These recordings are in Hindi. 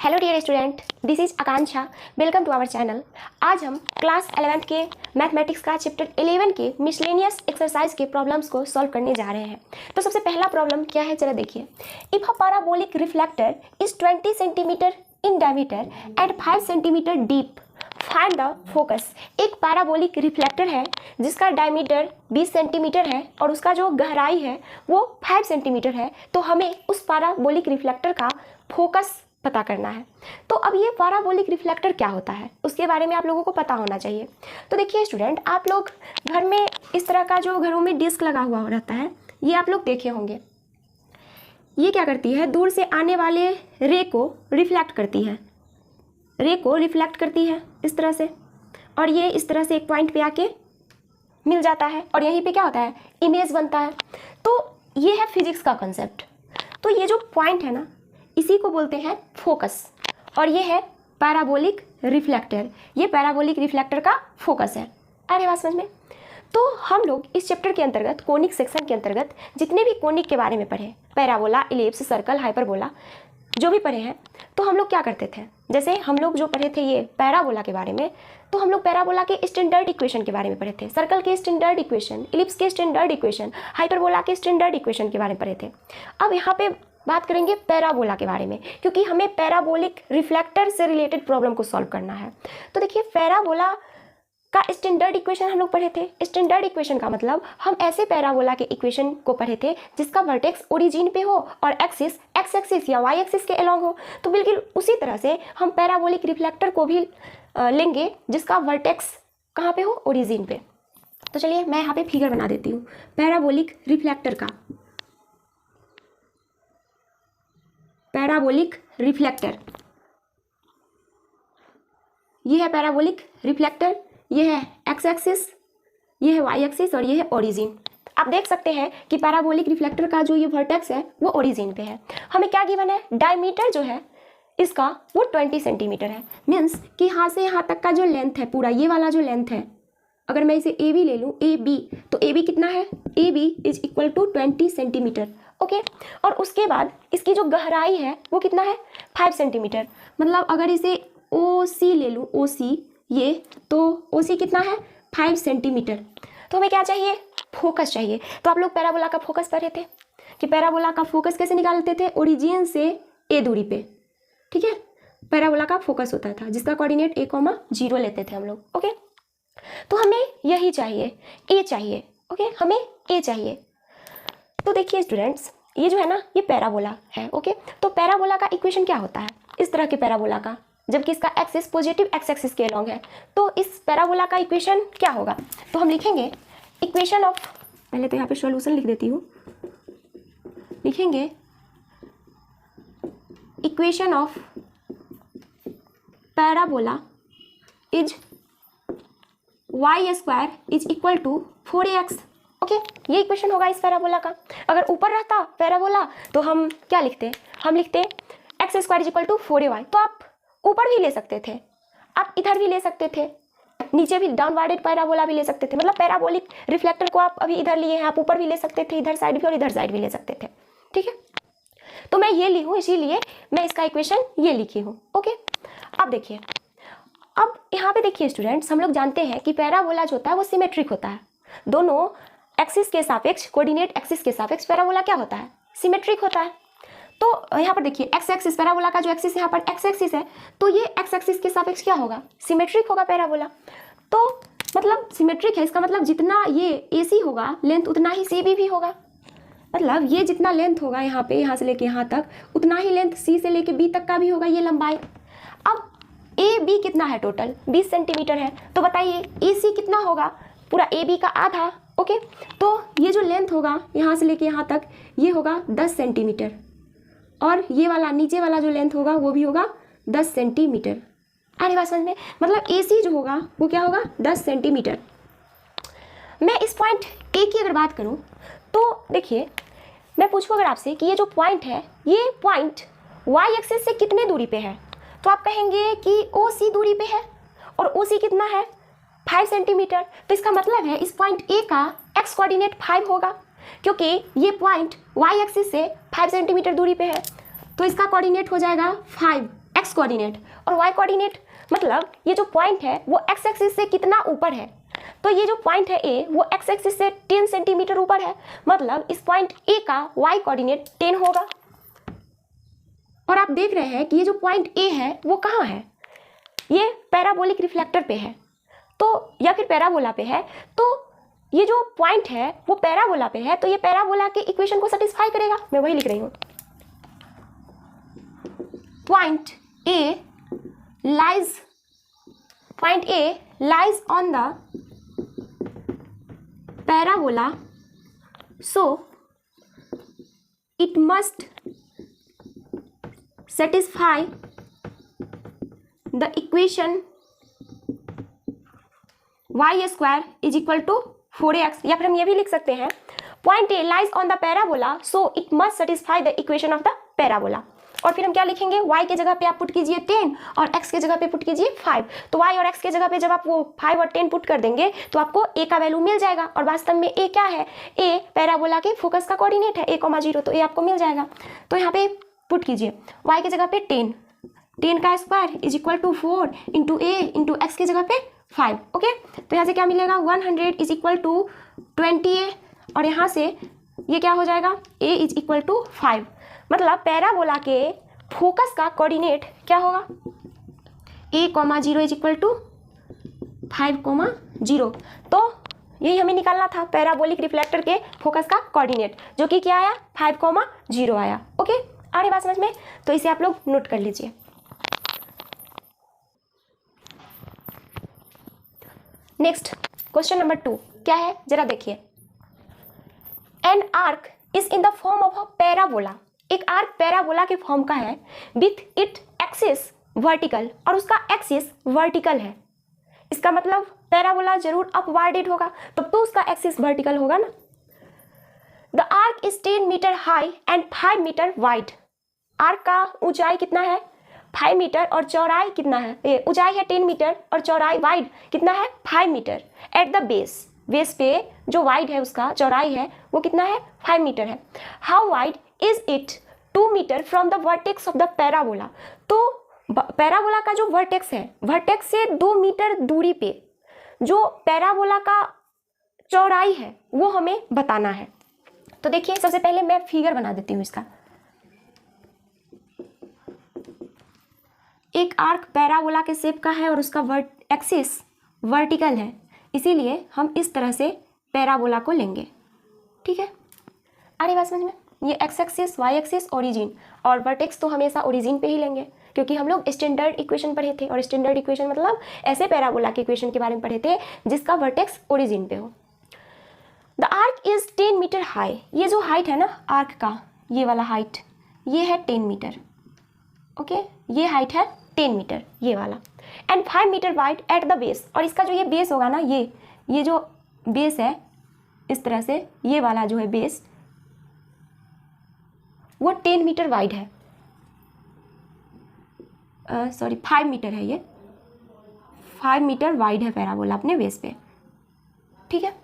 Hello dear student, this is Akanksha. Welcome to our channel. आज हम क्लास 11th के मैथमेटिक्स का चैप्टर 11 के मिसलेनियस एक्सरसाइज के प्रॉब्लम्स को सॉल्व करने जा रहे हैं। तो सबसे पहला प्रॉब्लम क्या है, चलो देखिए। If a parabolic reflector is 20 centimetre in diameter and 5 centimetre deep, find the focus. एक पैराबोलिक रिफ्लेक्टर है जिसका डायमीटर 20 सेंटीमीटर है और उसका जो गहराई है वो 5 सेंटीमीटर है। तो हमें उस पैराबोलिक रिफ्लेक्टर का फोकस पता करना है। तो अब ये पैराबोलिक रिफ्लेक्टर क्या होता है उसके बारे में आप लोगों को पता होना चाहिए। तो देखिए स्टूडेंट, आप लोग घर में इस तरह का जो घरों में डिस्क लगा हुआ रहता है, ये आप लोग देखे होंगे। ये क्या करती है, दूर से आने वाले रे को रिफ्लेक्ट करती है, रे को रिफ्लेक्ट करती है इस तरह से, और ये इस तरह से एक पॉइंट पे आके मिल जाता है और यहीं पे क्या होता है, इमेज बनता है। तो ये है फिजिक्स का कंसेप्ट। तो ये जो पॉइंट है ना, इसी को बोलते हैं फोकस, और ये है पैराबोलिक रिफ्लेक्टर। ये पैराबोलिक रिफ्लेक्टर का फोकस है। आ रही बात समझ में? तो हम लोग इस चैप्टर के अंतर्गत, कोनिक सेक्शन के अंतर्गत जितने भी कोनिक के बारे में पढ़े, पैराबोला, इलिप्स, सर्कल, हाइपरबोला, जो भी पढ़े हैं, तो हम लोग क्या करते थे, जैसे हम लोग जो पढ़े थे ये पैराबोला के बारे में, तो हम लोग पैराबोला के स्टैंडर्ड इक्वेशन के बारे में पढ़े थे, सर्कल के स्टैंडर्ड इक्वेशन, इलिप्स के स्टैंडर्ड इक्वेशन, हाइपरबोला के स्टैंडर्ड इक्वेशन के बारे में पढ़े थे। अब यहाँ पे बात करेंगे पैराबोला के बारे में, क्योंकि हमें पैराबोलिक रिफ्लेक्टर से रिलेटेड प्रॉब्लम को सॉल्व करना है। तो देखिए, पैराबोला का स्टैंडर्ड इक्वेशन हम लोग पढ़े थे। स्टैंडर्ड इक्वेशन का मतलब हम ऐसे पैराबोला के इक्वेशन को पढ़े थे जिसका वर्टेक्स ओरिजिन पे हो और एक्सिस एक्स एक्सिस या वाई एक्सिस के अलोंग हो। तो बिल्कुल उसी तरह से हम पैराबोलिक रिफ्लेक्टर को भी लेंगे जिसका वर्टेक्स कहाँ पे हो, ओरिजिन पे। तो चलिए मैं यहाँ पे फिगर बना देती हूँ पैराबोलिक रिफ्लेक्टर का। पैराबोलिक रिफ्लेक्टर, ये है पैराबोलिक रिफ्लेक्टर, ये है एक्स एक्सिस, ये है वाई एक्सिस और ये है ओरिजिन। आप देख सकते हैं कि पैराबोलिक रिफ्लेक्टर का जो ये वर्टेक्स है वो ओरिजिन पे है। हमें क्या गिवन है, डायमीटर जो है इसका वो 20 सेंटीमीटर है। मीन्स कि यहाँ से यहाँ तक का जो लेंथ है पूरा, ये वाला जो लेंथ है, अगर मैं इसे ए बी ले लूँ, ए बी, तो ए बी कितना है, A B is equal to 20 centimetre. Okay, और उसके बाद इसकी जो गहराई है वो कितना है, 5 सेंटीमीटर। मतलब अगर इसे ओ सी ले लूँ, ओ सी ये, तो ओ सी कितना है, 5 सेंटीमीटर। तो हमें क्या चाहिए, फोकस चाहिए। तो आप लोग पैराबोला का फोकस पढ़े थे कि पैराबोला का फोकस कैसे निकालते थे, ओरिजिन से ए दूरी पे, ठीक है। पैराबोला का फोकस होता था जिसका कोऑर्डिनेट a,0 लेते थे हम लोग। ओके, तो हमें यही चाहिए, ए चाहिए। ओके, हमें ए चाहिए। तो देखिए स्टूडेंट्स, ये जो है ना, ये पैराबोला है। ओके, तो पैराबोला का इक्वेशन क्या होता है, इस तरह के पैराबोला का, जबकि इसका एक्सिस पॉजिटिव एक्स एक्सिस के अलोंग है। तो इस पैराबोला का इक्वेशन क्या होगा, तो हम लिखेंगे इक्वेशन ऑफ, पहले तो यहाँ पे सॉल्यूशन लिख देती हूँ, लिखेंगे equation of parabola is y² is equal to 4ax। Okay, ये इक्वेशन होगा इस पैराबोला का। अगर ऊपर रहता पैराबोला तो हम क्या लिखते, हम लिखते x² is equal to 4ay। तो आप ऊपर भी ले सकते थे, आप इधर भी ले सकते थे, नीचे भी डाउनवर्डेड पैराबोला भी ले सकते थे। मतलब पैराबोलिक रिफ्लेक्टर को आप अभी इधर लिए हैं, आप ऊपर भी ले सकते थे, इधर साइड भी और इधर साइड भी ले सकते थे, ठीक है। तो मैं ये ली हूँ, इसीलिए मैं इसका इक्वेशन ये लिखी हूँ। ओके, अब देखिए, अब यहाँ पे देखिए स्टूडेंट्स, हम लोग जानते हैं कि पैराबोला जो होता है वो सिमेट्रिक होता है। दोनों एक्सिस के सापेक्ष, कोऑर्डिनेट एक्सिस के सापेक्ष पैराबोला क्या होता है, सिमेट्रिक होता है। तो यहाँ पर देखिए एक्स एक्सिस, पैराबोला का जो एक्सिस यहाँ पर एक्स एक्सिस है, तो ये एक्स एक्सिस के सापेक्ष क्या होगा, सिमेट्रिक होगा पैराबोला। तो मतलब सिमेट्रिक है, इसका मतलब जितना ये AC होगा लेंथ, उतना ही CB भी होगा। मतलब ये जितना लेंथ होगा यहाँ पे, यहाँ से लेके यहाँ तक, उतना ही लेंथ C से लेके B तक का भी होगा, ये लंबाई। अब AB कितना है, टोटल 20 सेंटीमीटर है। तो बताइए AC कितना होगा, पूरा AB का आधा। ओके, तो ये जो लेंथ होगा यहाँ से लेके यहाँ तक, ये होगा 10 सेंटीमीटर, और ये वाला नीचे वाला जो लेंथ होगा वो भी होगा 10 सेंटीमीटर। आने बात समझ में? मतलब AC जो होगा वो क्या होगा, 10 सेंटीमीटर। मैं इस पॉइंट A की अगर बात करूँ तो देखिए, मैं पूछूँ अगर आपसे कि ये जो पॉइंट है, ये पॉइंट y एक्सिस से कितने दूरी पे है, तो आप कहेंगे कि OC दूरी पे है, और OC कितना है, 5 सेंटीमीटर। तो इसका मतलब है इस पॉइंट A का x कोऑर्डिनेट 5 होगा, क्योंकि ये पॉइंट y एक्सिस से 5 सेंटीमीटर दूरी पे है। तो इसका कोऑर्डिनेट हो जाएगा 5, एक्स कोऑर्डिनेट और वाई कोऑर्डिनेट, मतलब ये जो पॉइंट है वो एक्स एक्सिस से कितना ऊपर है। तो ये जो पॉइंट है ए वो एक्स एक्सिस से 10 सेंटीमीटर ऊपर है, मतलब इस पॉइंट ए का वाई कोऑर्डिनेट 10 होगा। और आप देख रहे हैं कि ये जो पॉइंट ए है वो कहाँ है, ये पैराबोलिक रिफ्लेक्टर पे है, तो या फिर पैराबोला पे है। तो ये जो पॉइंट है वो पैराबोला पे है, तो ये पैराबोला के इक्वेशन को सेटिस्फाई करेगा। मैं वही लिख रही हूँ, point A lies on the parabola, so it must satisfy the equation y square is equal to 4ax। या फिर हम ये भी लिख सकते हैं point A lies on the parabola, so it must satisfy the equation of the parabola। और फिर हम क्या लिखेंगे, y के जगह पे आप पुट कीजिए 10 और x के जगह पे पुट कीजिए 5। तो y और x के जगह पे जब आप वो 5 और 10 पुट कर देंगे तो आपको a का वैल्यू मिल जाएगा। और वास्तव में a क्या है, a पैराबोला के फोकस का कोऑर्डिनेट है a,0, तो a आपको मिल जाएगा। तो यहाँ पे पुट कीजिए y के जगह पे 10 का square is equal to 4 into a into X के जगह पे 5। ओके, तो यहाँ से क्या मिलेगा, 100 इज इक्वल टू 20a और यहाँ से ये क्या हो जाएगा, a इज इक्वल टू 5। मतलब पैराबोला के फोकस का कोऑर्डिनेट क्या होगा, a,0 इज इक्वल टू 5,0। तो यही हमें निकालना था, पैराबोलिक रिफ्लेक्टर के फोकस का कोऑर्डिनेट, जो कि क्या आया, 5,0 आया। ओके, आ रही बात समझ में, तो इसे आप लोग नोट कर लीजिए। नेक्स्ट क्वेश्चन नंबर 2 क्या है, जरा देखिए। N arc is in the form of a parabola, एक आर्क पैराबोला के फॉर्म का है, विथ इट एक्सिस वर्टिकल, और उसका एक्सिस वर्टिकल है। इसका मतलब पैराबोला जरूर अपवार्डेड होगा, तब तो उसका एक्सिस वर्टिकल होगा ना। The arc is 10 metre high and 5 metre wide. Arc का ऊंचाई कितना है, 5 मीटर, और चौड़ाई कितना है, ऊंचाई है 10 मीटर और चौड़ाई वाइड कितना है, 5 मीटर। एट द बेस पे जो वाइड है उसका चौड़ाई है वो कितना है, 5 मीटर है। How wide is it, 2 metre from the vertex of the parabola. तो पैराबोला का जो वर्टेक्स है, वर्टेक्स से 2 मीटर दूरी पे जो पैराबोला का चौड़ाई है वो हमें बताना है। तो देखिए, सबसे पहले मैं फिगर बना देती हूँ इसका। एक आर्क पैराबोला के शेप का है और उसका एक्सिस वर्टिकल है, इसीलिए हम इस तरह से पैराबोला को लेंगे। ठीक है, आ रही बात समझ में। ये X axis, Y axis, origin, और वर्टेक्स तो हमेशा ओरिजिन पे ही लेंगे, क्योंकि हम लोग स्टैंडर्ड इक्वेशन पढ़े थे, और स्टैंडर्ड इक्वेशन मतलब ऐसे पैराबोला के इक्वेशन के बारे में पढ़े थे जिसका वर्टेक्स ओरिजिन पे हो। The arc is 10 metre high, ये जो हाइट है ना आर्क का, ये वाला हाइट, ये है 10 मीटर। ओके, ये हाइट है 10 मीटर, ये वाला। And 5 metre wide at the base, और इसका जो ये बेस होगा ना, ये जो बेस है इस तरह से, ये वाला जो है बेस वो 10 मीटर वाइड है, 5 मीटर है, ये 5 मीटर वाइड है पैराबोला अपने बेस पे। ठीक है,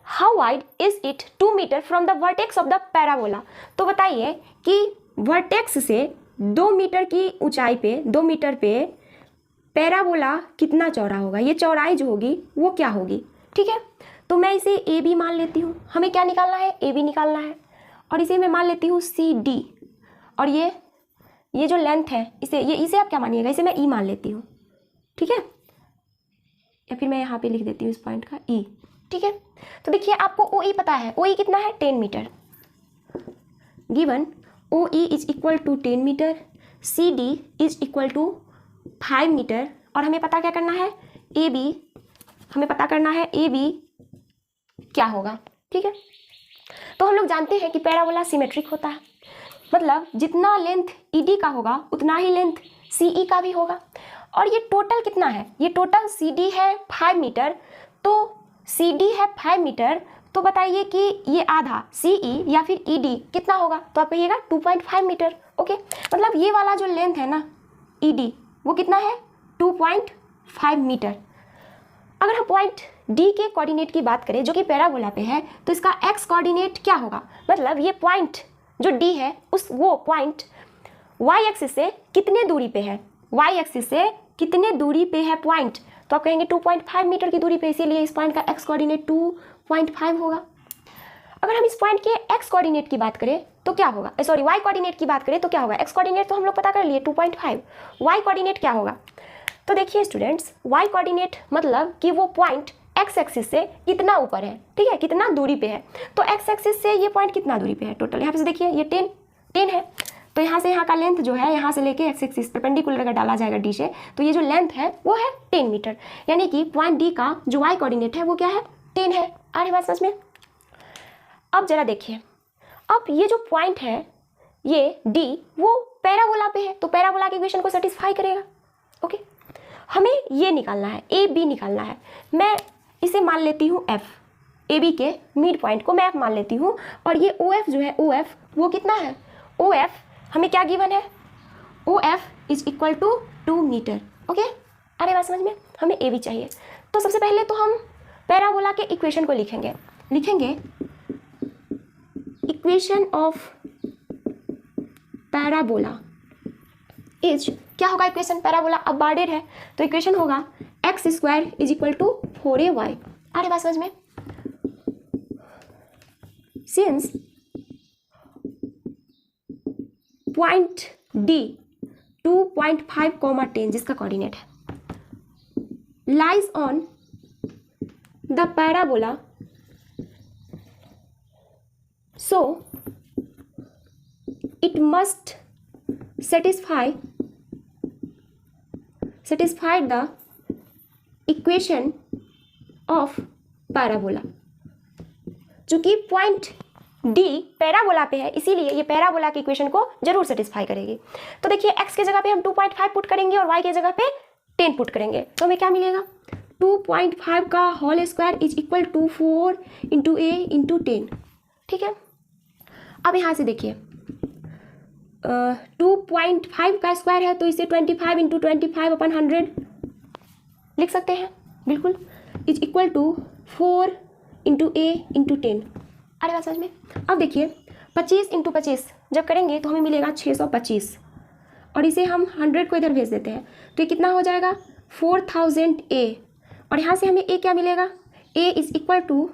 how wide is it, 2 metre from the vertex of the parabola. तो बताइए कि वर्टेक्स से 2 मीटर की ऊंचाई पे, 2 मीटर पे पैराबोला कितना चौड़ा होगा, ये चौड़ाई जो होगी वो क्या होगी। ठीक है, तो मैं इसे ए बी मान लेती हूँ, हमें क्या निकालना है, ए बी निकालना है, और इसे मैं मान लेती हूँ सी डी, और ये जो लेंथ है इसे आप क्या मानिएगा, इसे मैं ई मान लेती हूँ। ठीक है, या फिर मैं यहाँ पे लिख देती हूँ इस पॉइंट का ई। ठीक है, तो देखिए आपको ओ ई पता है, ओ ई कितना है, 10 metre. Given O E is equal to 10 metre, C D is equal to 5 metre, और हमें पता क्या करना है, ए बी, हमें पता करना है ए बी क्या होगा। ठीक है, तो हम लोग जानते हैं कि पैराबोला सिमेट्रिक होता है, मतलब जितना लेंथ ईडी का होगा उतना ही लेंथ सीई का भी होगा। और ये टोटल कितना है, ये टोटल सीडी है 5 मीटर, तो सीडी है 5 मीटर, तो बताइए कि ये आधा सीई या फिर ईडी कितना होगा, तो आप कहिएगा 2.5 मीटर। ओके, मतलब ये वाला जो लेंथ है ना ईडी वो कितना है, 2.5 मीटर। अगर हम पॉइंट डी के कोऑर्डिनेट की बात करें जो कि पैराबोला पे है, तो इसका एक्स कोऑर्डिनेट क्या होगा, मतलब ये पॉइंट जो डी है वो पॉइंट वाई एक्सिस से कितने दूरी पे है, वाई एक्सिस से कितने दूरी पे है पॉइंट, तो आप कहेंगे 2.5 मीटर की दूरी पे, इसीलिए इस पॉइंट का एक्स कोऑर्डिनेट 2.5 होगा। अगर हम इस पॉइंट के एक्स कोऑर्डिनेट की बात करें तो क्या होगा, सॉरी वाई कोऑर्डिनेट की बात करें तो क्या होगा, एक्स कोऑर्डिनेट तो हम लोग पता कर लिए 2.5, वाई कोऑर्डिनेट क्या होगा। तो देखिए स्टूडेंट्स, वाई कोऑर्डिनेट मतलब कि वो पॉइंट एक्स एक्सिस से कितना ऊपर है, ठीक है, कितना दूरी पे है। तो एक्स एक्सिस से ये पॉइंट कितना दूरी पे है टोटल, यहाँ पे से देखिए ये 10 है, तो यहाँ से यहाँ का लेंथ जो है यहाँ से लेके एक्स एक्सिस परपेंडिकुलर अगर डाला जाएगा डी से, तो ये जो लेंथ है वो है 10 मीटर, यानी कि पॉइंट डी का जो वाई कोऑर्डिनेट है वो क्या है, 10 है। आ रही बात समझ में। अब जरा देखिए, अब ये जो पॉइंट है ये डी वो पैराबोला पे है, तो पैराबोला के इक्वेशन को सेटिस्फाई करेगा। ओके, हमें ये निकालना है, ए बी निकालना है। मैं इसे मान लेती हूँ एफ, ए बी के मिड पॉइंट को मैं एफ मान लेती हूँ, और ये ओ एफ जो है, ओ एफ वो कितना है, ओ एफ हमें क्या गिवन है, O F is equal to 2 metre. Okay, अरे बात समझ में, हमें ए बी चाहिए। तो सबसे पहले तो हम पैराबोला के इक्वेशन को लिखेंगे इक्वेशन ऑफ पैराबोला इज, क्या होगा इक्वेशन, पैराबोला अब बार्डेड है तो इक्वेशन होगा x square is equal to 4ay। अरे बात समझ में, सिंस पॉइंट डी 2.5, 10 जिसका कोऑर्डिनेट है lies on the parabola, so it must satisfy the equation of parabola। चूंकि पॉइंट डी पैराबोला पे है इसीलिए ये पैराबोला की इक्वेशन को जरूर सेटिस्फाई करेगी। तो देखिए x के जगह पे हम 2.5 पुट करेंगे और y के जगह पे 10 पुट करेंगे, तो हमें क्या मिलेगा, 2.5 का whole square is equal to 4 into a into 10। ठीक है, अब यहाँ से देखिए 2.5 का स्क्वायर है तो इसे 25 इंटू 25/100 लिख सकते हैं, बिल्कुल, is equal to 4 into a into 10। अरे बात समझ में। अब देखिए 25 इंटू 25 जब करेंगे तो हमें मिलेगा 625, और इसे हम 100 को इधर भेज देते हैं तो ये कितना हो जाएगा 4000 ए, और यहाँ से हमें ए क्या मिलेगा, ए इज इक्वल टू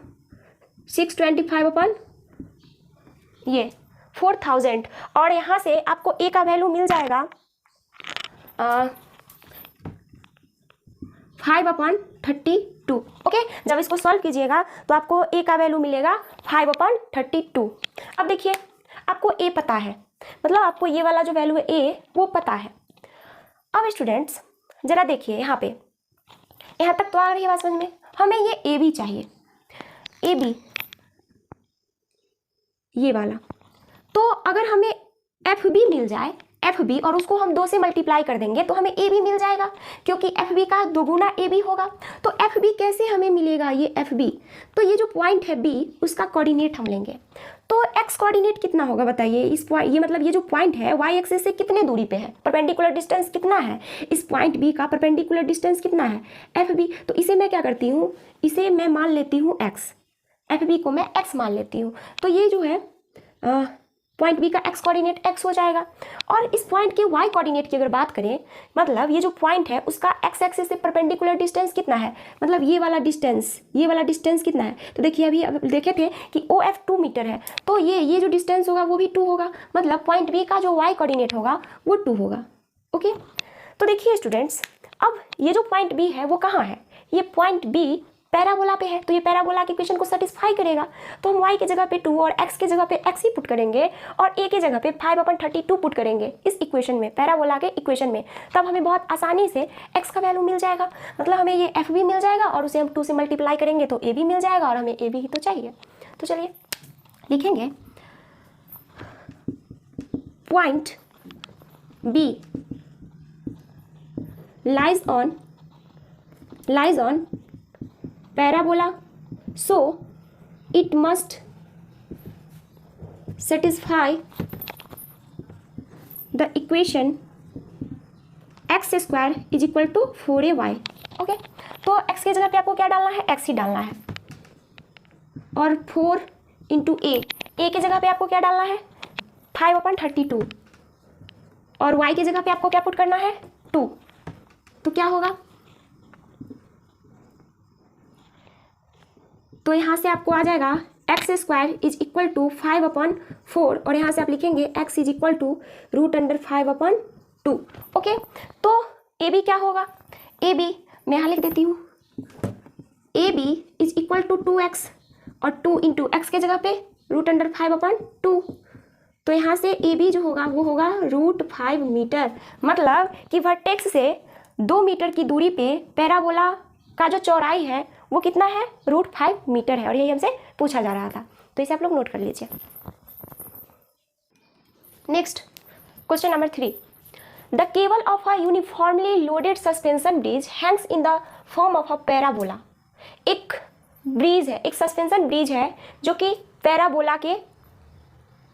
625 ये 4000, और यहाँ से आपको ए का वैल्यू मिल जाएगा 5/32। ओके, जब इसको सॉल्व कीजिएगा तो आपको ए का वैल्यू मिलेगा 5/32। अब देखिए आपको ए पता है, मतलब आपको ये वाला जो वैल्यू है ए वो पता है। अब स्टूडेंट्स जरा देखिए यहाँ पे, यहाँ तक तो आ रही है बात समझ में। हमें ये ए बी चाहिए, ए बी ये वाला, तो अगर हमें एफ बी मिल जाए, एफ बी, और उसको हम 2 से मल्टीप्लाई कर देंगे तो हमें ए बी मिल जाएगा, क्योंकि एफ बी का 2 गुना ए बी होगा। तो एफ बी कैसे हमें मिलेगा, ये एफ बी, तो ये जो पॉइंट है बी उसका कोऑर्डिनेट हम लेंगे, तो एक्स कोऑर्डिनेट कितना होगा बताइए, इस पॉइंट, ये मतलब ये जो पॉइंट है वाई एक्सिस से कितने दूरी पे है, परपेंडिकुलर डिस्टेंस कितना है, इस पॉइंट बी का परपेंडिकुलर डिस्टेंस कितना है, एफ बी। तो इसे मैं क्या करती हूँ, इसे मैं मान लेती हूँ एक्स, एफ बी को मैं एक्स मान लेती हूँ, तो ये जो है पॉइंट बी का एक्स कोऑर्डिनेट एक्स हो जाएगा। और इस पॉइंट के वाई कोऑर्डिनेट की अगर बात करें, मतलब ये जो पॉइंट है उसका एक्स एक्सिस से परपेंडिकुलर डिस्टेंस कितना है, मतलब ये वाला डिस्टेंस कितना है, तो देखिए अभी देखे थे कि ओ एफ 2 मीटर है, तो ये जो डिस्टेंस होगा वो भी 2 होगा, मतलब पॉइंट बी का जो वाई कोऑर्डिनेट होगा वो 2 होगा। ओके, तो देखिए स्टूडेंट्स, अब ये जो पॉइंट बी है वो कहाँ है, ये पॉइंट बी पैराबोला पे है, तो ये पैराबोला के इक्वेशन को सेटिस्फाई करेगा। तो हम y के जगह पे 2 और x के जगह पे x ही पुट करेंगे, और a के जगह पे 5/32 पुट करेंगे इस इक्वेशन में, पैराबोला के इक्वेशन में, तब हमें बहुत आसानी से x का वैल्यू मिल जाएगा, मतलब हमें ये f भी मिल जाएगा और उसे हम 2 से मल्टीप्लाई करेंगे तो a भी मिल जाएगा, और हमें a भी ही तो चाहिए। तो चलिए लिखेंगे point b lies on parabola, so it must satisfy the equation x square is equal to 4ay। Okay, तो x के जगह पे आपको क्या डालना है, x ही डालना है, और 4 इंटू ए के जगह पे आपको क्या डालना है 5/32, और y की जगह पे आपको क्या पुट करना है 2, तो क्या होगा, तो यहाँ से आपको आ जाएगा x square is equal to 5/4 और यहाँ से आप लिखेंगे x is equal to √5/2। Okay, तो ए बी क्या होगा, ए बी मैं यहाँ लिख देती हूँ, A B is equal to 2x और 2 इंटू एक्स के जगह पे √5/2, तो यहाँ से ए बी जो होगा वो होगा √5 मीटर। मतलब कि वर्टेक्स से 2 मीटर की दूरी पे पैराबोला का जो चौड़ाई है वो कितना है, √5 मीटर है, और यही हमसे पूछा जा रहा था, तो इसे आप लोग नोट कर लीजिए। Next question number 3, the cable of a uniformly loaded suspension bridge Hanks in the form of a parabola. एक ब्रिज है, एक सस्पेंशन ब्रिज है जो कि पैराबोला के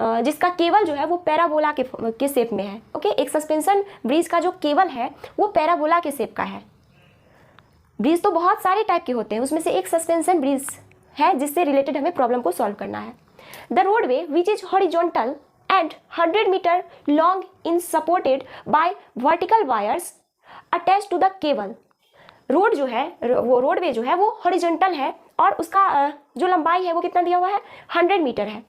जिसका केबल जो है वो पैराबोला के शेप में है। ओके, एक सस्पेंशन ब्रिज का जो केबल है वो पैराबोला के शेप का है। ब्रिज तो बहुत सारे टाइप के होते हैं, उसमें से एक सस्पेंशन ब्रिज है जिससे रिलेटेड हमें प्रॉब्लम को सॉल्व करना है। The roadway which is horizontal and 100 metre long in supported by vertical wires attach to the cable. Road जो है वो रोडवे जो है वो हॉरिजॉन्टल है और उसका जो लंबाई है वो कितना दिया हुआ है 100 मीटर है,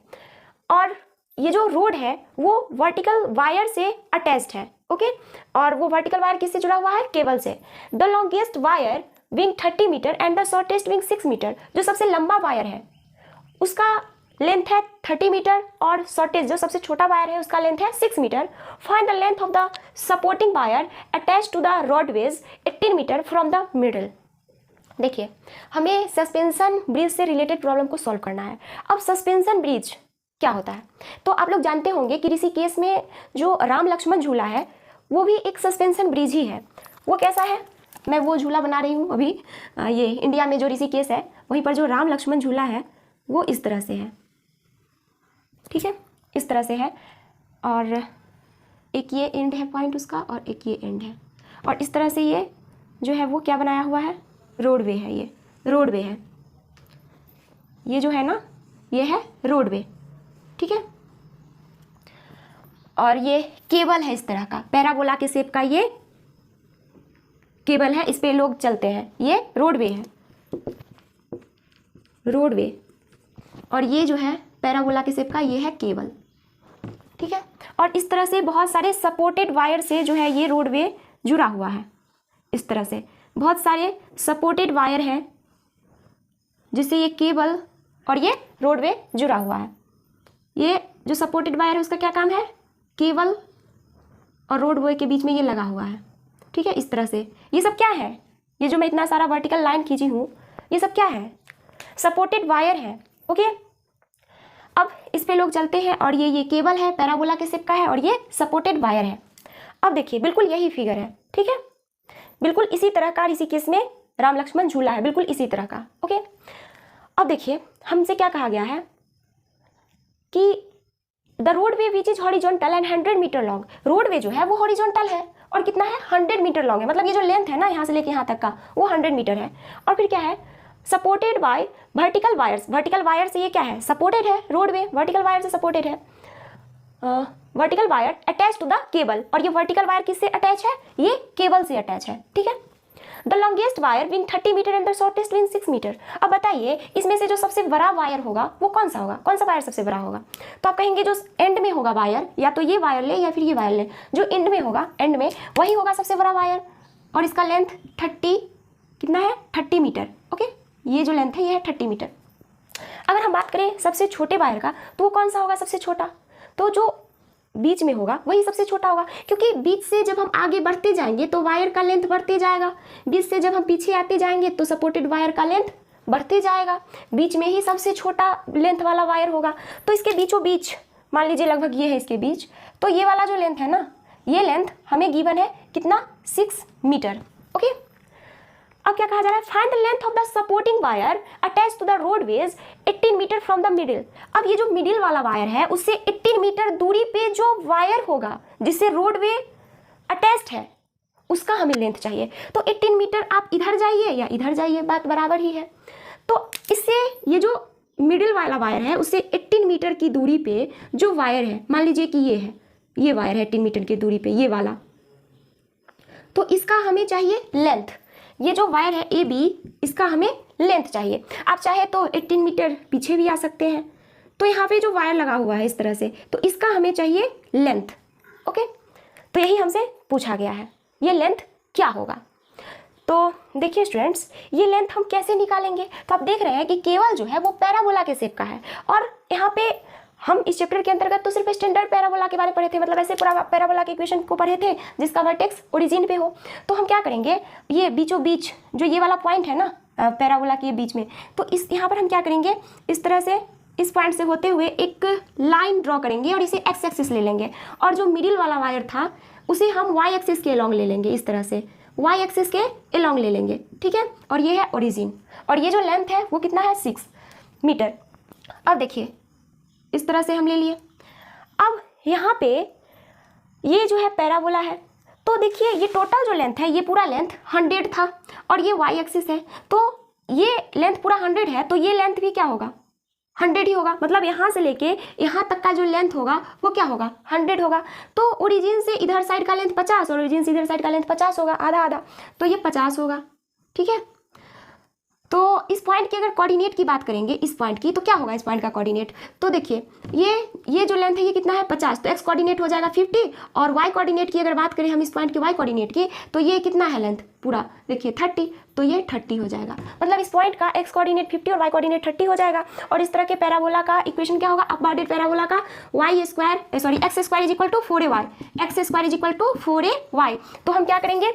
और ये जो रोड है वो वर्टिकल वायर से अटैच्ड है। ओके, और वो वर्टिकल वायर किससे जुड़ा हुआ है, केबल से। The longest wire wing 30 metre and the shortest wing 6 metre. जो सबसे लंबा वायर है उसका लेंथ है 30 मीटर और शॉर्टेस्ट जो सबसे छोटा वायर है उसका लेंथ है 6 metre. Find the length of the supporting wire attach to the roadways 18 metre from the middle. देखिए, हमें सस्पेंशन ब्रिज से रिलेटेड प्रॉब्लम को सॉल्व करना है। अब सस्पेंशन ब्रिज क्या होता है, तो आप लोग जानते होंगे कि ऋषिकेश में जो राम लक्ष्मण झूला है वो भी एक सस्पेंशन ब्रिज ही है। वो कैसा है, मैं वो झूला बना रही हूँ अभी, ये इंडिया में जो ऋषिकेश है वहीं पर जो राम लक्ष्मण झूला है वो इस तरह से है, ठीक है, इस तरह से है, और एक ये एंड है पॉइंट उसका और एक ये एंड है, और इस तरह से ये जो है वो क्या बनाया हुआ है, रोडवे है, ये रोडवे है, ये जो है ना ये है रोडवे, ठीक है। और ये केबल है इस तरह का, पैराबोला के शेप का ये केबल है, इस पे लोग चलते हैं, ये रोडवे है, रोडवे, और ये जो है पैराबोला के शेप का ये है केबल, ठीक है। और इस तरह से बहुत सारे सपोर्टेड वायर से जो है ये रोडवे जुड़ा हुआ है, इस तरह से बहुत सारे सपोर्टेड वायर हैं जिससे ये केबल और ये रोडवे जुड़ा हुआ है। ये जो सपोर्टेड वायर है उसका क्या काम है, केबल और रोडवे के बीच में ये लगा हुआ है, ठीक है, इस तरह से। ये सब क्या है, ये जो मैं इतना सारा वर्टिकल लाइन खींची हूँ ये सब क्या है, सपोर्टेड वायर है। ओके, अब इस पे लोग चलते हैं और ये केबल है, पैराबोला के शेप का है, और ये सपोर्टेड वायर है। अब देखिए बिल्कुल यही फिगर है, ठीक है, बिल्कुल इसी तरह का ऋषिकेश में राम लक्ष्मण झूला है, बिल्कुल इसी तरह का। ओके, अब देखिए हमसे क्या कहा गया है कि the roadway which is horizontal and 100 metre long. Roadway जो है वो हॉरिजॉन्टल है और कितना है 100 मीटर लॉन्ग है, मतलब ये जो लेंथ है ना यहाँ से लेके यहाँ तक का वो 100 मीटर है। और फिर क्या है, supported by vertical wires. Vertical wire से ये क्या है, सपोर्टेड है, रोडवे वर्टिकल वायर से सपोर्टेड है। Vertical wire attach to the cable, और ये वर्टिकल वायर किससे अटैच है, ये केबल से अटैच है, ठीक है। The longest wire wing 30 metre and the shortest wing 6 metre. अब बताइए इसमें से जो सबसे बड़ा वायर होगा वो कौन सा होगा, कौन सा वायर सबसे बड़ा होगा, तो आप कहेंगे जो एंड में होगा वायर, या तो ये वायर ले या फिर ये वायर ले, जो एंड में होगा, एंड में वही होगा सबसे बड़ा वायर, और इसका लेंथ 30 कितना है 30 मीटर। ओके, ये जो लेंथ है ये है 30 मीटर। अगर हम बात करें सबसे छोटे वायर का तो वो कौन सा होगा सबसे छोटा, तो जो बीच में होगा वही सबसे छोटा होगा, क्योंकि बीच से जब हम आगे बढ़ते जाएंगे तो वायर का लेंथ बढ़ते जाएगा, बीच से जब हम पीछे आते जाएंगे तो सपोर्टेड वायर का लेंथ बढ़ते जाएगा, बीच में ही सबसे छोटा लेंथ वाला वायर होगा। तो इसके बीचों बीच मान लीजिए लगभग ये है इसके बीच, तो ये वाला जो लेंथ है ना, ये लेंथ हमें गिवन है कितना 6 मीटर। ओके, अब क्या कहा जा रहा है, find the length of the supporting wire attach to the roadways 18 metre from the middle. अब ये जो मिडिल वाला वायर है उससे 18 मीटर दूरी पे जो वायर होगा जिससे रोडवे अटैच्ड है उसका हमें लेंथ चाहिए। तो 18 मीटर आप इधर जाइए या इधर जाइए, बात बराबर ही है। तो इससे ये जो मिडिल वाला वायर है उससे 18 मीटर की दूरी पे जो वायर है, मान लीजिए कि ये है, ये वायर है 18 मीटर की दूरी पे, ये वाला, तो इसका हमें चाहिए लेंथ। ये जो वायर है AB, इसका हमें लेंथ चाहिए। आप चाहे तो 18 मीटर पीछे भी आ सकते हैं। तो यहाँ पे जो वायर लगा हुआ है इस तरह से, तो इसका हमें चाहिए लेंथ। ओके, तो यही हमसे पूछा गया है, ये लेंथ क्या होगा। तो देखिए स्टूडेंट्स, ये लेंथ हम कैसे निकालेंगे। तो आप देख रहे हैं कि केवल जो है वो पैराबोला के शेप का है, और यहाँ पे हम इस चैप्टर के अंतर्गत तो सिर्फ स्टैंडर्ड पैराबोला के बारे में पढ़े थे, मतलब ऐसे पूरा पैराबोला के इक्वेशन को पढ़े थे जिसका वर्टेक्स ओरिजिन पे हो। तो हम क्या करेंगे, ये बीचों बीच जो ये वाला पॉइंट है ना पैराबोला के बीच में, तो इस यहाँ पर हम क्या करेंगे, इस तरह से इस पॉइंट से होते हुए एक लाइन ड्रॉ करेंगे और इसे एक्स एक्सिस ले लेंगे, और जो मिडिल वाला वायर था उसे हम वाई एक्सिस के अलॉन्ग ले लेंगे, इस तरह से वाई एक्सिस के अलॉन्ग ले लेंगे, ठीक है। और ये है ओरिजिन, और ये जो लेंथ है वो कितना है 6 मीटर। अब देखिए इस तरह से हम ले लिए। अब यहाँ पे ये जो है पैराबोला है, तो देखिए ये टोटल जो लेंथ है, ये पूरा लेंथ 100 था, और ये वाई एक्सिस है, तो ये लेंथ पूरा 100 है, तो ये लेंथ भी क्या होगा 100 ही होगा। मतलब यहाँ से लेके यहाँ तक का जो लेंथ होगा वो क्या होगा 100 होगा। तो ओरिजिन से इधर साइड का लेंथ 50 और ओरिजिन से इधर साइड का लेंथ 50 होगा, आधा आधा, तो ये 50 होगा, ठीक है। तो इस पॉइंट की अगर कोऑर्डिनेट की बात करेंगे, इस पॉइंट की, तो क्या होगा इस पॉइंट का कोऑर्डिनेट। तो देखिए ये जो लेंथ है ये कितना है 50, तो एक्स कोऑर्डिनेट हो जाएगा 50, और वाई कोऑर्डिनेट की अगर बात करें हम इस पॉइंट की वाई कोऑर्डिनेट की, तो ये कितना है लेंथ पूरा, देखिए 30, तो ये 30 हो जाएगा। मतलब इस पॉइंट का एक्स कोऑर्डिनेट 50 और वाई कोऑर्डिनेट 30 हो जाएगा। और इस तरह के पैराबोला का इक्वेशन क्या होगा, अपवाडेड पैराबोला का x square is equal to 4ay, x square is equal to 4ay। तो हम क्या करेंगे,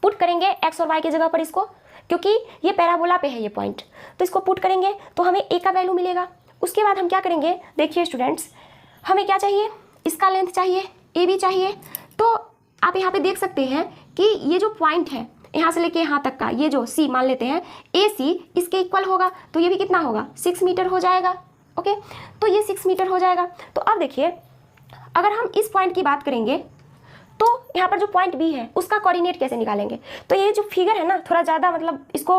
पुट करेंगे एक्स और वाई की जगह पर इसको, क्योंकि ये पैराबोला पे है ये पॉइंट, तो इसको पुट करेंगे तो हमें ए का वैल्यू मिलेगा। उसके बाद हम क्या करेंगे, देखिए स्टूडेंट्स, हमें क्या चाहिए, इसका लेंथ चाहिए, ए भी चाहिए। तो आप यहाँ पे देख सकते हैं कि ये जो पॉइंट है यहाँ से लेके यहाँ तक का, ये जो सी मान लेते हैं ए सी, इसके इक्वल होगा, तो ये भी कितना होगा 6 मीटर हो जाएगा। ओके, तो ये 6 मीटर हो जाएगा। तो अब देखिए अगर हम इस पॉइंट की बात करेंगे, तो यहाँ पर जो पॉइंट बी है उसका कोऑर्डिनेट कैसे निकालेंगे। तो ये जो फिगर है ना, थोड़ा ज़्यादा मतलब इसको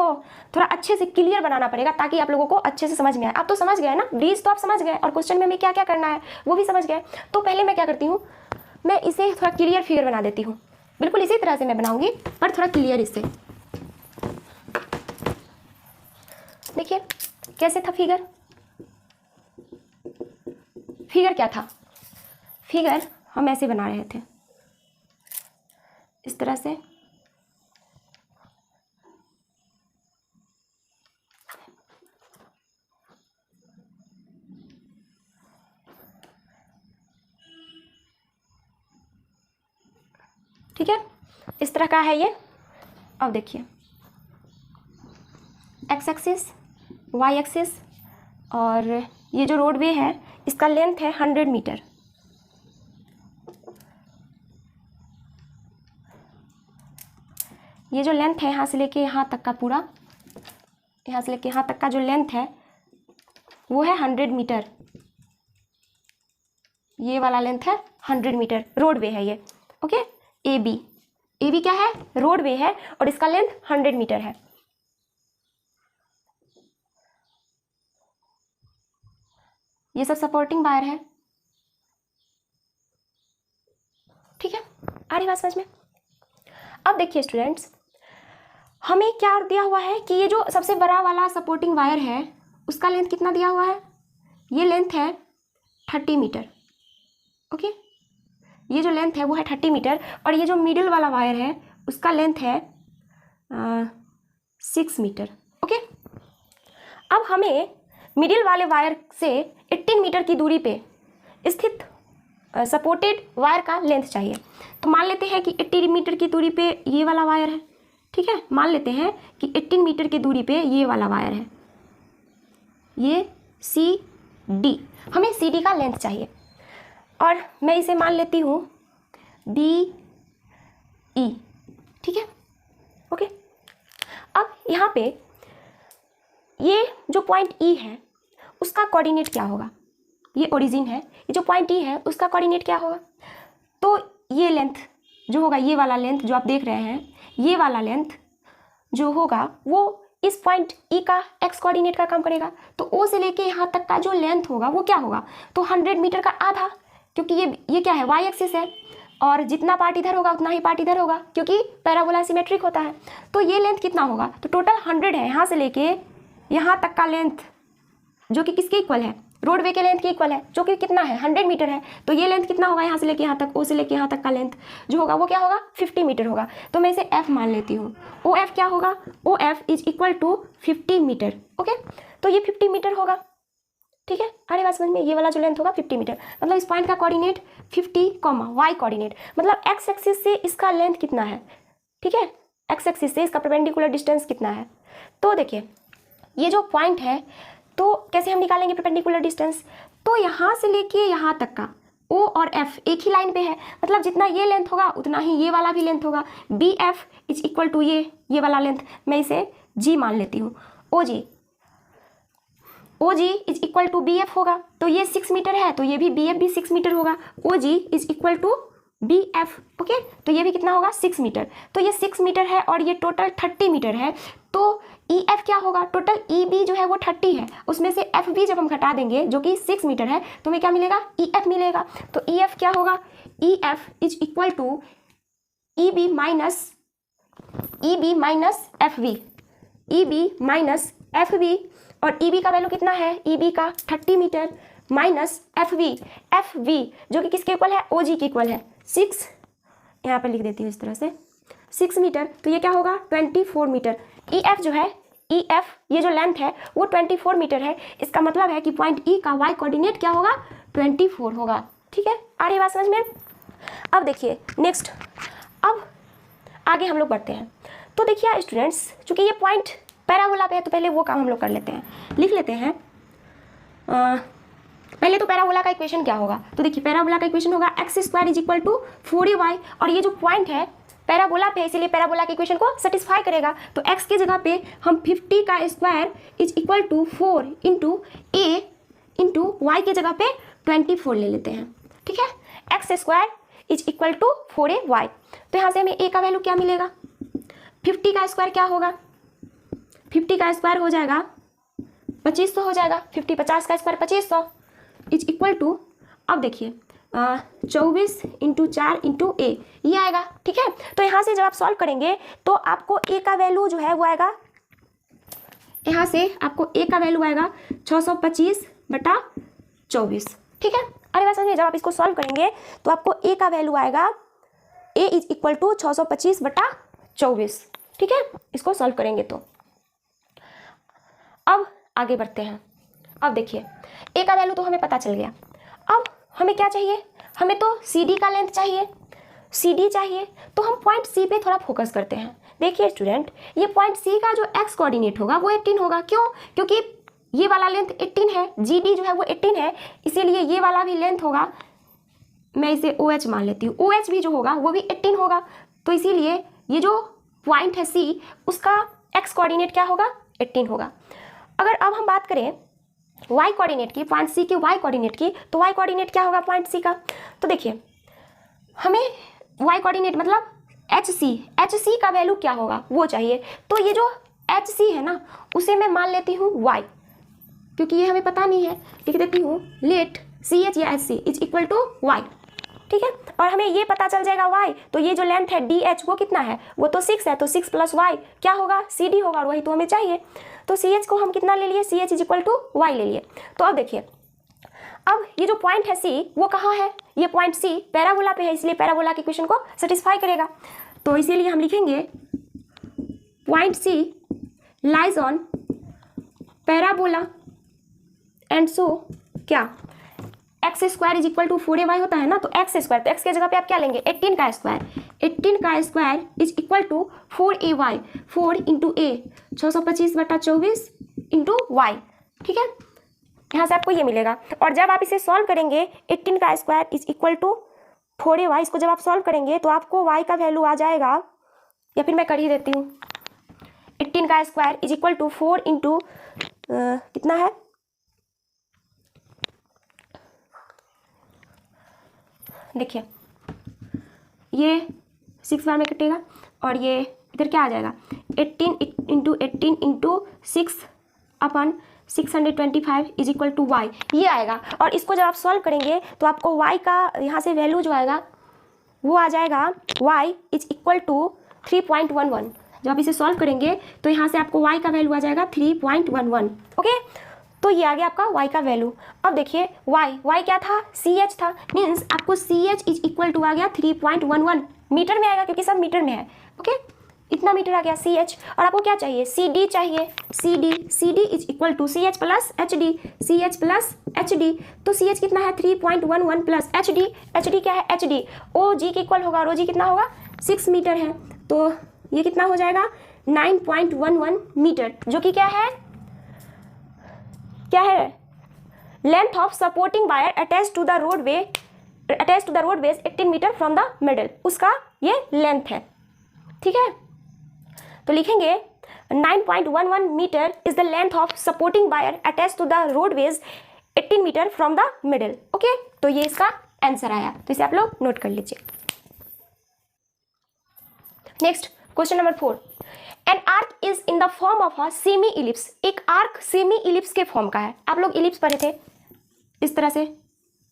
थोड़ा अच्छे से क्लियर बनाना पड़ेगा ताकि आप लोगों को अच्छे से समझ में आए। आप तो समझ गए ना, ब्रीज तो आप समझ गए, और क्वेश्चन में हमें क्या क्या करना है वो भी समझ गए। तो पहले मैं क्या करती हूँ, मैं इसे थोड़ा क्लियर फिगर बना देती हूँ, बिल्कुल इसी तरह से मैं बनाऊँगी पर थोड़ा क्लियर इससे। देखिए कैसे था फिगर, फिगर क्या था, फिगर हम ऐसे बना रहे थे इस तरह से, ठीक है, इस तरह का है ये। अब देखिए एक्स एक्सिस, वाई एक्सिस, और ये जो रोडवे है इसका लेंथ है 100 मीटर। ये जो लेंथ है यहाँ से लेके यहाँ तक का पूरा, यहाँ से लेके यहाँ तक का जो लेंथ है वो है 100 मीटर। ये वाला लेंथ है 100 मीटर, रोडवे है ये। ओके, ए बी क्या है, रोडवे है, और इसका लेंथ 100 मीटर है। ये सब सपोर्टिंग वायर है, ठीक है, आ रही बात समझ में। अब देखिए स्टूडेंट्स, हमें क्या दिया हुआ है कि ये जो सबसे बड़ा वाला सपोर्टिंग वायर है उसका लेंथ कितना दिया हुआ है, ये लेंथ है 30 मीटर। ओके, ये जो लेंथ है वो है 30 मीटर, और ये जो मिडिल वाला वायर है उसका लेंथ है 6 मीटर। ओके, अब हमें मिडिल वाले वायर से 18 मीटर की दूरी पे स्थित सपोर्टेड वायर का लेंथ चाहिए। तो मान लेते हैं कि 18 मीटर की दूरी पे ये वाला वायर है, ठीक है, मान लेते हैं कि 18 मीटर की दूरी पे ये वाला वायर है, ये सी डी, हमें सी डी का लेंथ चाहिए, और मैं इसे मान लेती हूँ डी ई, ठीक है। ओके, अब यहाँ पे ये जो पॉइंट ई है उसका कोऑर्डिनेट क्या होगा, ये ओरिजिन है, ये जो पॉइंट ई है उसका कोऑर्डिनेट क्या होगा। तो ये लेंथ जो होगा, ये वाला लेंथ जो आप देख रहे हैं, ये वाला लेंथ जो होगा वो इस पॉइंट ई का एक्स कोऑर्डिनेट का काम करेगा। तो ओ से लेके यहाँ तक का जो लेंथ होगा वो क्या होगा, तो 100 मीटर का आधा, क्योंकि ये क्या है, वाई एक्सिस है, और जितना पार्ट इधर होगा उतना ही पार्ट इधर होगा, क्योंकि पैराबोला सिमेट्रिक होता है। तो ये लेंथ कितना होगा, तो टोटल 100 है यहाँ से लेके यहाँ तक का लेंथ, जो कि किसके इक्वल है, रोडवे के लेंथ के इक्वल है, जो कि कितना है 100 मीटर है। तो ये लेंथ कितना होगा, यहाँ से लेके यहाँ तक, ओ से लेके यहाँ तक का लेंथ जो होगा वो क्या होगा, 50 मीटर होगा। तो मैं इसे एफ मान लेती हूँ। ओ एफ क्या होगा, O F is equal to 50 metre. Okay, तो ये 50 मीटर होगा, ठीक है। अरे बात समझ में, ये वाला जो लेंथ होगा 50 मीटर, मतलब इस पॉइंट का कोऑर्डिनेट 50, वाई कोऑर्डिनेट, मतलब एक्स एक्सिस से इसका लेंथ कितना है, ठीक है, एक्स एक्सिस से इसका परपेंडिकुलर डिस्टेंस कितना है। तो देखिए ये जो पॉइंट है, तो कैसे हम निकालेंगे परपेंडिकुलर डिस्टेंस, तो यहाँ से लेके यहाँ तक का ओ और एफ एक ही लाइन पे है, मतलब जितना ये लेंथ होगा उतना ही ये वाला भी लेंथ होगा। B F is equal to ये वाला लेंथ, मैं इसे जी मान लेती हूँ। O G is equal to B F होगा, तो ये 6 मीटर है, तो ये भी बी एफ भी 6 मीटर होगा। O G is equal to B F, okay, तो ये भी कितना होगा 6 मीटर। तो ये 6 मीटर है और ये टोटल 30 मीटर है। तो ई एफ क्या होगा, टोटल ई बी जो है वो 30 है, उसमें से एफ बी जब हम घटा देंगे जो कि 6 मीटर है, तो हमें क्या मिलेगा, ई एफ मिलेगा। तो ई एफ क्या होगा, E F is equal to E B minus F B, E B minus F B, और ई बी का वैल्यू कितना है, ई बी का 30 मीटर माइनस एफ बी जो कि किसके इक्वल है, ओ जी के इक्वल है 6, यहाँ पर लिख देती हूँ इस तरह से 6 मीटर। तो ये क्या होगा 24 मीटर। ई एफ जो है, ई एफ ये जो लेंथ है वो 24 मीटर है, इसका मतलब है कि पॉइंट ई का वाई कोऑर्डिनेट क्या होगा, 24 होगा, ठीक है। आ रही बात समझ में। अब देखिए नेक्स्ट, अब आगे हम लोग बढ़ते हैं। तो देखिए स्टूडेंट्स, चूंकि ये पॉइंट पैराबोला पे है, तो पहले वो काम हम लोग कर लेते हैं, लिख लेते हैं। पहले तो पैराबोला का इक्वेशन क्या होगा, तो देखिए पैराबोला का इक्वेशन होगा x square is equal to 4ay, और ये जो पॉइंट है पैराबोला पे, इसीलिए पैराबोला के इक्वेशन को सेटिस्फाई करेगा। तो x के जगह पे हम 50 का square is equal to 4 into a into y के जगह पे 24 ले लेते हैं, ठीक है। X square is equal to 4ay, तो यहाँ से हमें a का वैल्यू क्या मिलेगा, 50 का स्क्वायर क्या होगा, 50 का स्क्वायर हो जाएगा 2500 हो जाएगा, 50 का स्क्वायर 2500 इज इक्वल टू, अब देखिए 24 इंटू 4 इंटू ए, ये आएगा, ठीक है। तो यहाँ से जब आप सॉल्व करेंगे तो आपको ए का वैल्यू जो है वो आएगा, यहाँ से आपको ए का वैल्यू आएगा 625/24, ठीक है। अरे बात समझिए, जब आप इसको सॉल्व करेंगे तो आपको ए का वैल्यू आएगा, ए इज इक्वल टू 625/24, ठीक है, इसको सॉल्व करेंगे तो। अब आगे बढ़ते हैं। अब देखिए ए का वैल्यू तो हमें पता चल गया, अब हमें क्या चाहिए, हमें तो सी डी का लेंथ चाहिए, सी डी चाहिए, तो हम पॉइंट सी पे थोड़ा फोकस करते हैं। देखिए स्टूडेंट, ये पॉइंट सी का जो एक्स कोऑर्डिनेट होगा वो 18 होगा, क्यों, क्योंकि ये वाला लेंथ 18 है, जी डी जो है वो 18 है, इसीलिए ये वाला भी लेंथ होगा, मैं इसे ओ एच मान लेती हूँ, ओ एच भी जो होगा वो भी 18 होगा। तो इसीलिए ये जो पॉइंट है सी, उसका एक्स कोऑर्डिनेट क्या होगा, 18 होगा। अगर अब हम बात करें y कोऑर्डिनेट की, पॉइंट सी के y कोऑर्डिनेट की, तो y कोऑर्डिनेट क्या होगा पॉइंट सी का, तो देखिए हमें y कोऑर्डिनेट मतलब एच सी का वैल्यू क्या होगा वो चाहिए। तो ये जो एच सी है ना, उसे मैं मान लेती हूँ y, क्योंकि ये हमें पता नहीं है, लिख देती हूँ लेट सी एच या H C is equal to y, ठीक है। और हमें ये पता चल जाएगा y, तो ये जो लेंथ है डी एच वो कितना है, वो तो 6 है, तो 6 + y क्या होगा, सी डी होगा, और वही तो हमें चाहिए। तो सी एच को हम कितना ले लिए, C H is equal to y ले लिए। तो अब देखिए, अब ये जो पॉइंट है सी वो कहाँ है, ये पॉइंट सी पैराबोला पे है, इसलिए पैराबोला के इक्वेशन को सेटिस्फाई करेगा। तो इसीलिए हम लिखेंगे point C lies on parabola and so क्या, X square is equal to 4ay होता है ना, तो एक्स स्क्वायर, तो एक्स की जगह पे आप क्या लेंगे, 18 का स्क्वायर, 18 का square is equal to 4ay, 4 into a 625/24 into y, ठीक है। यहाँ से आपको ये मिलेगा, और जब आप इसे सॉल्व करेंगे 18 का square is equal to 4ay, इसको जब आप सॉल्व करेंगे तो आपको y का वैल्यू आ जाएगा, या फिर मैं कर ही देती हूँ, 18 का square is equal to 4 into कितना है, देखिए ये 6 बार में कटेगा, और ये इधर क्या आ जाएगा, 18 into 18 into 6/24, 625 is equal to y, ये आएगा। और इसको जब आप सॉल्व करेंगे तो आपको वाई का यहाँ से वैल्यू जो आएगा वो आ जाएगा y इज इक्वल टू 3.11। जब आप इसे सॉल्व करेंगे तो यहाँ से आपको y का वैल्यू आ जाएगा 3.11। ओके, तो ये आ गया आपका y का वैल्यू। अब देखिए y क्या था, ch था, मीन्स आपको ch इज इक्वल टू आ गया 3.11 मीटर में आएगा क्योंकि सब मीटर में है। ओके, इतना मीटर आ गया ch। और आपको क्या चाहिए, cd चाहिए, cd is equal to ch plus H D. तो ch कितना है 3.11 प्लस एच डी क्या है hd, og के इक्वल होगा और og कितना होगा 6 मीटर है। तो ये कितना हो जाएगा 9.11 मीटर, जो कि क्या है length of supporting wire attach to the roadways 18 metre from the middle, उसका ये लेंथ है। ठीक है, तो लिखेंगे 9.11 metre is the length of supporting wire attach to the roadways 18 metre from the middle. Okay, तो ये इसका आंसर आया, तो इसे आप लोग नोट कर लीजिए। Next question number 4, N arc is in the form of a semi ellipse. एक आर्क सेमी इलिप्स के फॉर्म का है। आप लोग इलिप्स पढ़े थे इस तरह से,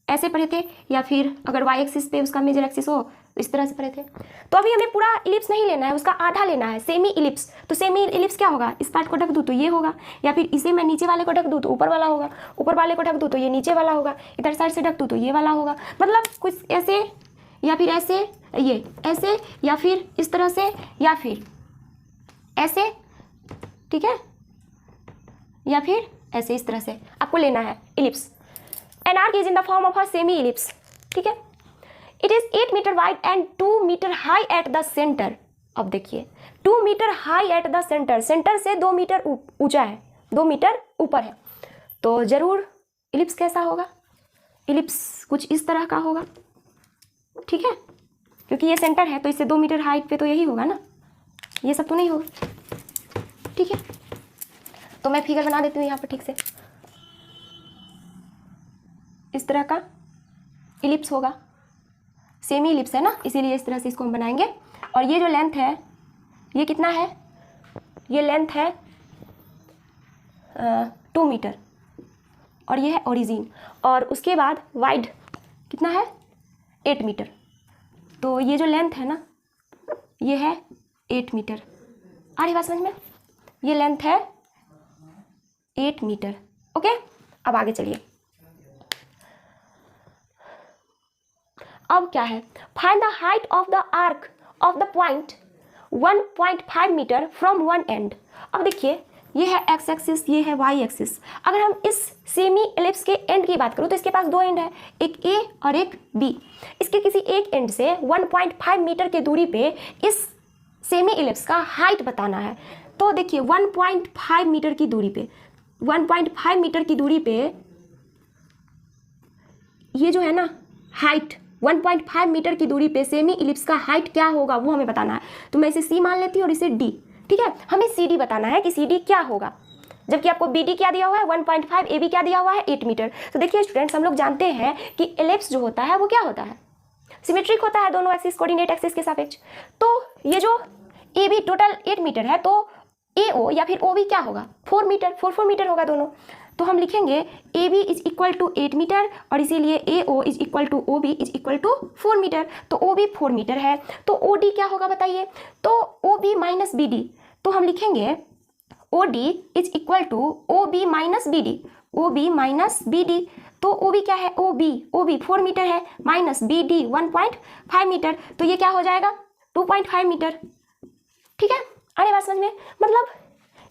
ऐसे पढ़े थे, या फिर अगर वाई एक्सिस पे उसका मेजर एक्सिस हो तो इस तरह से पढ़े थे। तो अभी हमें पूरा इलिप्स नहीं लेना है, उसका आधा लेना है, सेमी इलिप्स। तो सेमी इलिप्स क्या होगा, इस पार्ट को ढक दूँ तो ये होगा, या फिर इसे मैं नीचे वाले को ढक दूँ तो ऊपर वाला होगा, ऊपर वाले को ढक दूँ तो ये नीचे वाला होगा, इधर साइड से ढक दूँ तो ये वाला होगा। मतलब कुछ ऐसे या फिर ऐसे, ये ऐसे या फिर इस तरह से या फिर ऐसे, ठीक है, या फिर ऐसे, इस तरह से आपको लेना है ellipse. An arc is in the form of a semi ellipse. ठीक है, it is 8 metre wide and 2 metre high at the centre. अब देखिए 2 metre high at the centre, centre से 2 मीटर ऊंचा है, 2 मीटर ऊपर है। तो जरूर इलिप्स कैसा होगा, इलिप्स कुछ इस तरह का होगा। ठीक है, क्योंकि ये सेंटर है तो इससे 2 मीटर हाइट पे तो यही होगा ना, ये सब तो नहीं होगा। ठीक है, तो मैं फिगर बना देती हूँ यहाँ पर ठीक से। इस तरह का इलिप्स होगा, सेमी इलिप्स है ना, इसीलिए इस तरह से इसको हम बनाएंगे। और ये जो लेंथ है ये कितना है, ये लेंथ है 2 मीटर, और ये है ओरिजिन। और उसके बाद वाइड कितना है 8 मीटर। तो ये जो लेंथ है ना ये है 8 मीटर। आ रही बात समझ में, ये लेंथ है 8 मीटर। ओके, अब आगे चलिए। अब क्या है, find the height of the arc of the point 1.5 metre from one end. अब देखिए ये है एक्स एक्सिस, ये है वाई एक्सिस। अगर हम इस सेमी एलिप्स के एंड की बात करूँ तो इसके पास 2 एंड है, एक ए और एक बी। इसके किसी एक एंड से 1.5 मीटर की दूरी पे इस सेमी एलिप्स का हाइट बताना है। तो देखिए 1.5 मीटर की दूरी पे, 1.5 मीटर की दूरी पे ये जो है ना हाइट, 1.5 मीटर की दूरी पे सेमी इलिप्स का हाइट क्या होगा वो हमें बताना है। तो मैं इसे सी मान लेती हूँ और इसे डी। ठीक है, हमें सी डी बताना है कि सी डी क्या होगा, जबकि आपको बी डी क्या दिया हुआ है 1.5, ए बी क्या दिया हुआ है 8 मीटर। तो देखिए स्टूडेंट्स, हम लोग जानते हैं कि एलिप्स जो होता है वो क्या होता है, सिमेट्रिक होता है, दोनों एक्सिस कोऑर्डिनेट एक्सिस के सापेक्ष। तो ये जो ए बी टोटल 8 मीटर है, तो ए ओ या फिर ओ बी क्या होगा 4 मीटर, 4 मीटर होगा दोनों। तो हम लिखेंगे A B is equal to 8 metre और इसीलिए A O is equal to O B is equal to 4 metre. तो ओ बी 4 मीटर है, तो ओ डी क्या होगा बताइए, तो O B minus B D. तो हम लिखेंगे O D is equal to O B minus B D, O B minus B D. तो ओ बी क्या है, ओ बी 4 मीटर है, माइनस बी डी 1.5 मीटर, तो ये क्या हो जाएगा 2.5 मीटर। ठीक है, अरे बात समझ में, मतलब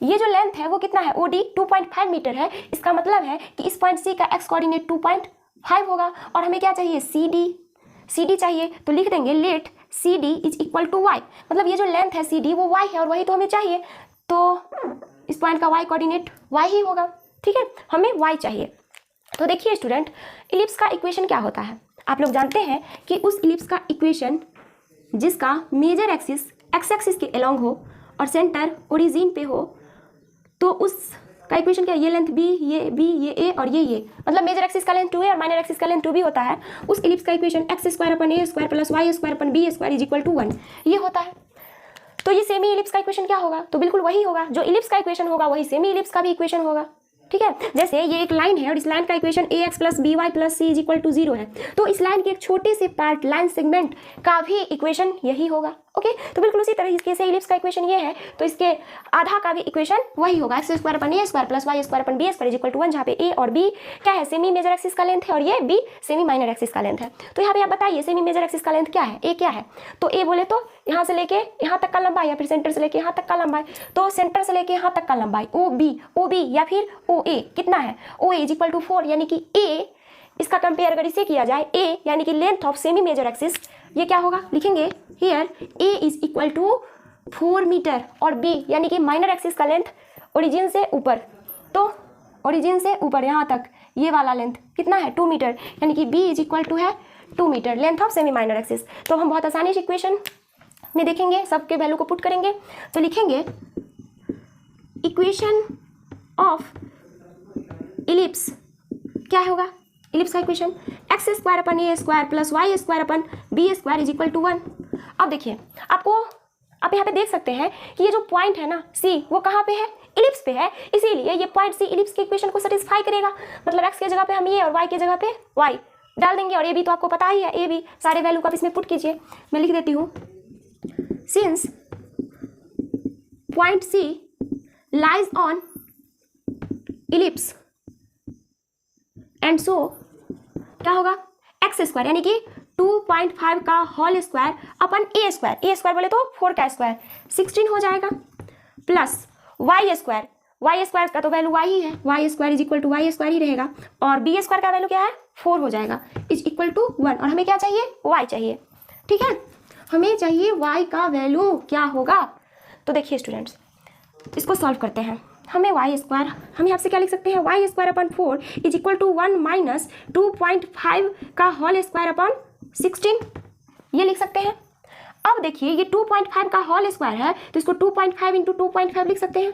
ये जो लेंथ है वो कितना है, ओ डी 2.5 मीटर है। इसका मतलब है कि इस पॉइंट सी का एक्स कोऑर्डिनेट 2.5 होगा और हमें क्या चाहिए सी डी चाहिए। तो लिख देंगे let C D is equal to y, मतलब ये जो लेंथ है सी डी वो वाई है और वही तो हमें चाहिए। तो इस पॉइंट का वाई कोऑर्डिनेट वाई ही होगा। ठीक है, हमें वाई चाहिए। तो देखिए स्टूडेंट, इलिप्स का इक्वेशन क्या होता है, आप लोग जानते हैं कि उस इलिप्स का इक्वेशन जिसका मेजर एक्सिस एक्स एक्सिस के अलोंग हो और सेंटर ओरिजिन पे हो, तो उस का इक्वेशन क्या है, ये लेंथ बी, ये बी, ये ए और ये, मतलब मेजर एक्सिस का लेंथ 2 है और माइनर एक्सिस का लेंथ 2 भी होता है। उस इलिप्स का equation x square upon a square plus y square upon b square is equal to 1 ये होता है। तो ये सेमी इलिप्स का इक्वेशन क्या होगा, तो बिल्कुल वही होगा, जो इलिप्स का इक्वेशन होगा वही सेमी इलिप्स का भी इक्वेशन होगा। ठीक ठीक है। जैसे ये एक लाइन है और इस लाइन का equation ax plus b y plus c is equal to 0 है, तो इस लाइन के एक छोटे से पार्ट लाइन सेगमेंट का भी इक्वेशन यही होगा। ओके, तो बिल्कुल उसी तरीके से इलिप्स का इक्वेशन ये है, तो इसके आधा का भी इक्वेशन वही होगा, x square upon a square plus y square upon b square is equal to 1, जहाँ पे ए और बी क्या है, सेमी मेजर एक्सिस का लेंथ है और ये बी सेमी माइनर एक्सिस का लेंथ है। तो यहाँ पे आप बताइए सेमी मेजर एक्सिस का लेंथ क्या है, ए क्या है, तो ए बोले तो यहाँ से लेके यहाँ तक का लंबाई या फिर सेंटर से लेके यहाँ तक का लंबाई, तो सेंटर से लेके यहाँ तक का लंबाई ओ बी या फिर ओ ए कितना है, ओ ए इज इक्वल टू 4, यानी कि ए इसका कंपेयर अगर इसे किया जाए, ए यानी कि length of semi major axis, ये क्या होगा लिखेंगे here a is equal to 4 metre और बी यानी कि माइनर एक्सिस का लेंथ ओरिजिन से ऊपर, तो ओरिजिन से ऊपर यहाँ तक ये वाला लेंथ कितना है 2 मीटर, यानी कि बी इज इक्वल टू है 2 metre length of semi minor axis. तो हम बहुत आसानी से इक्वेशन में देखेंगे, सबके वैल्यू को पुट करेंगे तो लिखेंगे इक्वेशन ऑफ इलिप्स क्या होगा, इलिप्स का equation x square upon a square plus y square upon b square is equal to 1। अब देखिए आपको आप यहाँ पे देख सकते हैं कि ये जो पॉइंट है ना सी, वो कहाँ पे है, इलिप्स पे है, इसीलिए ये पॉइंट सी इलिप्स के इक्वेशन को सेटिस्फाई करेगा। मतलब एक्स की जगह पे हम ये और वाई की जगह पे वाई डाल देंगे, और ए भी तो आपको पता ही है, ए भी सारे वैल्यू को आप इसमें पुट कीजिए। मैं लिख देती हूँ since point C lies on ellipse and so क्या होगा एक्स स्क्वायर यानी कि 2.5 का whole square upon a square बोले तो 4 का स्क्वायर 16 हो जाएगा, प्लस वाई स्क्वायर का तो वैल्यू वाई ही है, Y square is equal to Y square ही रहेगा, और बी स्क्वायर का वैल्यू क्या है 4 हो जाएगा इज इक्वल टू 1, और हमें क्या चाहिए वाई चाहिए। ठीक है, हमें चाहिए वाई का वैल्यू क्या होगा। तो देखिए स्टूडेंट्स इसको सॉल्व करते हैं। हमें वाई स्क्वायर, हम यहाँ से क्या लिख सकते हैं, y square upon 4 is equal to 1 minus 2.5 का होल स्क्वायर अपन 16, ये लिख सकते हैं। अब देखिए ये 2.5 का होल स्क्वायर है तो इसको 2.5 इंटू 2.5 लिख सकते हैं,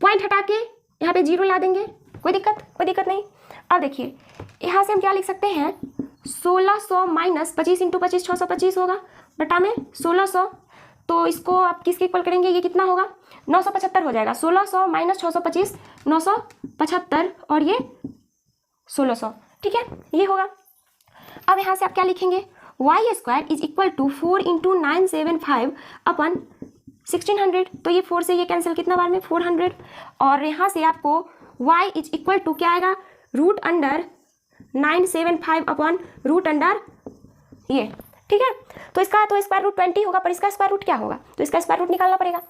पॉइंट हटा के यहाँ पे 0 ला देंगे, कोई दिक्कत नहीं। अब देखिए यहाँ से हम क्या लिख सकते हैं 1600 माइनस 25 इंटू 25 625 होगा बटा में 1600, तो इसको आप किसके इक्वल करेंगे, ये कितना होगा 975 हो जाएगा, 1600 माइनस 625 975 और ये 1600, ठीक है ये होगा। अब यहाँ से आप क्या लिखेंगे y square is equal to 4 into 975 upon 1600, तो ये 4 से ये कैंसिल कितना बार में 400, और यहाँ से आपको y इज इक्वल टू क्या आएगा root under 975 upon root under ये, ठीक है। तो इसका तो स्क्वायर रूट 20 होगा, पर इसका स्क्वायर रूट क्या होगा, तो इसका स्क्वायर रूट निकालना पड़ेगा।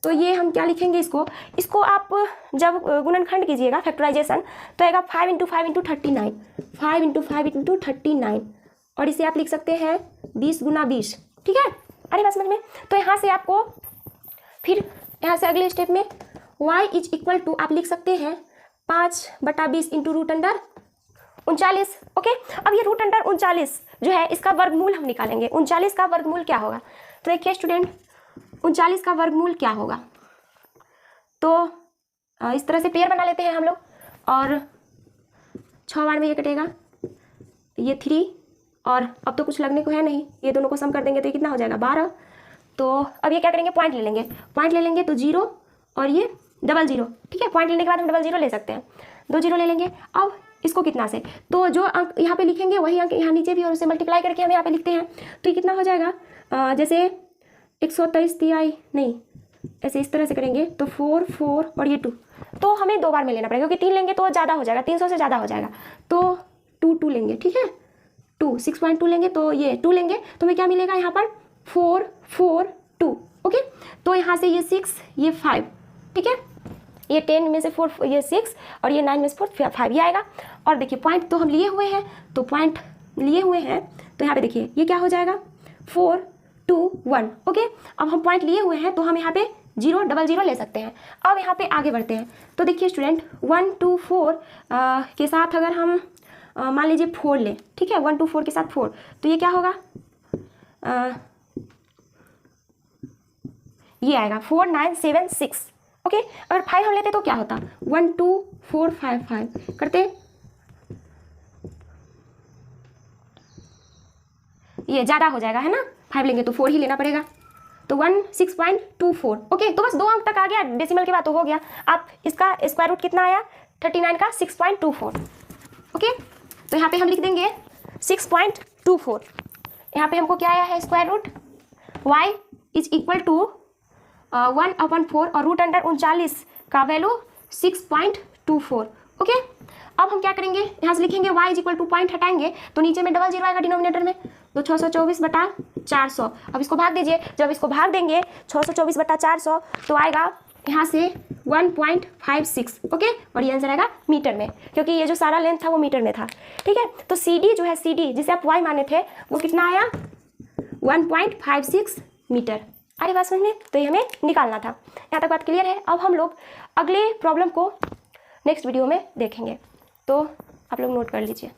तो ये हम क्या लिखेंगे इसको आप जब गुणनखंड कीजिएगा फैक्टराइजेशन तो आएगा 5 इंटू 5 इंटू 39, 5 इंटू 5 इंटू 39, और इसे आप लिख सकते हैं 20 गुना 20, ठीक है। अरे बात समझ में। तो यहाँ से आपको फिर यहाँ से अगले स्टेप में y इज इक्वल टू आप लिख सकते हैं 5/20 इंटू रूट अंडर 39, ओके। अब ये रूट अंडर 39 जो है इसका वर्गमूल हम निकालेंगे, 39 का वर्गमूल क्या होगा। तो देखिए स्टूडेंट 39 का वर्गमूल क्या होगा, तो इस तरह से पेयर बना लेते हैं हम लोग, और 6 बार में ये कटेगा, ये 3 और अब तो कुछ लगने को है नहीं, ये दोनों को सम कर देंगे तो ये कितना हो जाएगा 12। तो अब ये क्या करेंगे पॉइंट ले लेंगे तो 0 और ये 00, ठीक है। पॉइंट लेने के बाद हम 00 ले सकते हैं, 2 0 ले लेंगे। अब इसको कितना से, तो जो अंक यहाँ पे लिखेंगे वही अंक यहाँ नीचे भी और उसे मल्टीप्लाई करके हम यहाँ पे लिखते हैं, तो ये कितना हो जाएगा जैसे 123 तिहाई नहीं, ऐसे इस तरह से करेंगे तो 4 4 और ये 2, तो हमें 2 बार में लेना पड़ेगा क्योंकि 3 लेंगे तो ज़्यादा हो जाएगा, 300 से ज़्यादा हो जाएगा, तो 2 लेंगे, ठीक है। 6.2 लेंगे तो ये 2 लेंगे तो हमें क्या मिलेगा यहाँ पर 4 4 2, ओके। तो यहाँ से ये 6 ये 5, ठीक है, ये 10 में से 4 ये 6 और ये 9 में से 4 5 ये आएगा। और देखिए पॉइंट तो हम लिए हुए हैं, तो पॉइंट लिए हुए हैं तो यहाँ पे देखिए ये क्या हो जाएगा 4 2 1, ओके। अब हम पॉइंट लिए हुए हैं तो हम यहाँ पे 0 00 ले सकते हैं। अब यहाँ पे आगे बढ़ते हैं, तो देखिए स्टूडेंट 1 2 4 के साथ अगर हम मान लीजिए 4 लें, ठीक है, 1 2 4 के साथ 4, तो ये क्या होगा ये आएगा 4 9 7 6, ओके। अगर 5 हम लेते तो क्या होता 1 2 4 5 5 करते, ये ज़्यादा हो जाएगा है ना, 5 लेंगे तो 4 ही लेना पड़ेगा, तो 6.24। ओके, तो बस 2 अंक तक आ गया, डेसिमल के बाद तो हो गया। अब इसका स्क्वायर रूट कितना आया 39 का 6.24। ओके, तो यहाँ पे हम लिख देंगे 6.24। यहाँ पे हमको क्या आया है square root, y is equal to 1/4 और रूट अंडर 39 का वैल्यू 6.24। ओके, अब हम क्या करेंगे, यहाँ से लिखेंगे y is equal two point हटाएंगे तो नीचे में डबल जीरो आएगा डिनोमिनेटर में, तो 624/400। अब इसको भाग दीजिए, जब इसको भाग देंगे 624/400 तो आएगा यहाँ से 1.56। ओके, और ये आंसर आएगा मीटर में, क्योंकि ये जो सारा लेंथ था वो मीटर में था। ठीक है, तो CD जो है, CD जिसे आप y माने थे वो कितना आया 1.56 मीटर। अरे बात समझ में, तो ये हमें निकालना था। यहाँ तक बात क्लियर है। अब हम लोग अगले प्रॉब्लम को नेक्स्ट वीडियो में देखेंगे, तो आप लोग नोट कर लीजिए।